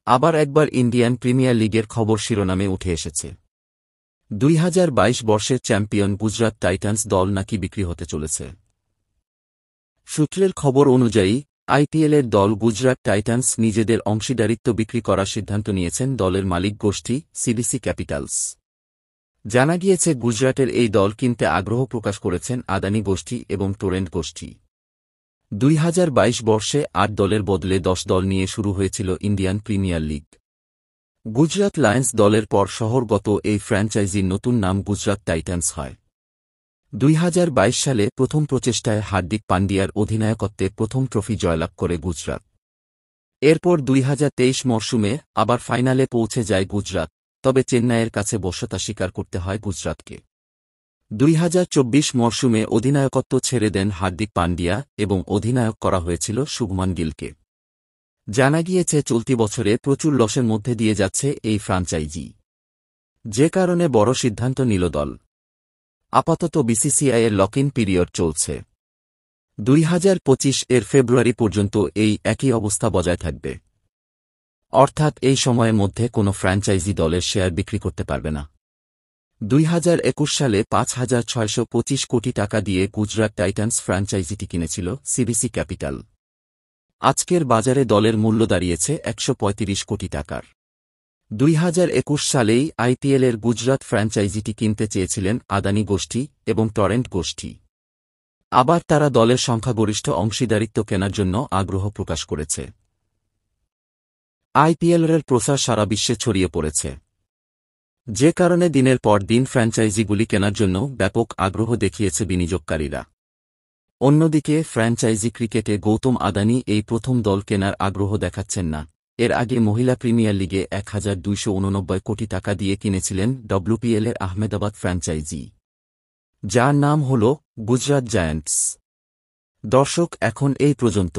আবার একবার Indian premier লিগের খবর শিরোনামে উঠে এসেছে। 2022 বর্ষের চ্যাম্পিয়ন গুজরাট টাইটান্স দল নাকি বিক্রি হতে চলেছে। সূত্রের খবর অনুযায়ী আইপিএলের দল গুজরাট টাইটান্স নিজেদের অংশীদারিত্ব বিক্রি করার সিদ্ধান্ত নিয়েছেন দলের মালিক গোষ্ঠী সিডিসি ক্যাপিটালস। জানা গিয়েছে গুজরাটের এই দল কিনতে আগ্রহ প্রকাশ করেছেন আদানি গোষ্ঠী এবং টোরেন্ট গোষ্ঠী। 2022 বর্ষে 8 দলের বদলে 10 দল নিয়ে শুরু হয়েছিল Indian premier league. Gujarat Lions দলের পর শহরগত এই ফ্র্যাঞ্চাইজির নতুন নাম গুজরাট টাইটান্স হয়। 2022 সালে প্রথম প্রচেষ্টায় হার্দিক পান্ডিয়ার অধিনায়কত্বে প্রথম ট্রফি জয়লাভ করে গুজরাট। এরপর 2023 মরশুমে আবার ফাইনালে পৌঁছে যায় গুজরাট, তবে চেন্নাইয়ের কাছে বশ্যতা স্বীকার করতে হয় গুজরাটকে। 2024 মরশুমে অধিনায়কত্ব ছেড়ে দেন হার্দিক পান্ডিয়া এবং অধিনায়ক করা হয়েছিল শুভমান গিলকে। জানা গিয়েছে চলতি বছরে প্রচুর লসের মধ্যে দিয়ে যাচ্ছে এই ফ্র্যাঞ্চাইজি, যে কারণে বড় সিদ্ধান্ত নিল দল। আপাতত বিসিসিআই এর লক ইন পিরিয়ড চলছে। 2025 এর ফেব্রুয়ারি পর্যন্ত এই একই অবস্থা বজায় থাকবে, অর্থাৎ এই সময়ের মধ্যে কোনো ফ্র্যাঞ্চাইজি দলের শেয়ার বিক্রি করতে পারবে না। 2021 সালে 5,625 কোটি টাকা দিয়ে গুজরাট টাইটান্স ফ্র্যাঞ্চাইজিটি কিনেছিল সিডিসি ক্যাপিটাল। আজকের বাজারে দলের মূল্য দাঁড়িয়েছে 135 কোটি টাকার। 2021 সালেই আইপিএলের গুজরাট ফ্র্যাঞ্চাইজিটি কিনতে চেয়েছিলেন আদানি গোষ্ঠী এবং টরেন্ট গোষ্ঠী। আবার তারা দলের সংখ্যাগরিষ্ঠ অংশীদারিত্ব কেনার জন্য আগ্রহ প্রকাশ করেছে। আইপিএলের প্রসার সারা বিশ্বে ছড়িয়ে পড়েছে, যে কারণে দিনের পর দিন ফ্র্যাঞ্চাইজিগুলি কেনার জন্য ব্যাপক আগ্রহ দেখিয়েছে বিনিয়োগকারীরা। অন্যদিকে ফ্র্যাঞ্চাইজি ক্রিকেটে গৌতম আদানি এই প্রথম দল কেনার আগ্রহ দেখাচ্ছেন না। এর আগে মহিলা প্রিমিয়ার লিগে 1,289 কোটি টাকা দিয়ে কিনেছিলেন ডব্লিউপিএলের আহমেদাবাদ ফ্র্যাঞ্চাইজি, যার নাম হল গুজরাট জায়ান্টস। দর্শক, এখন এই পর্যন্ত।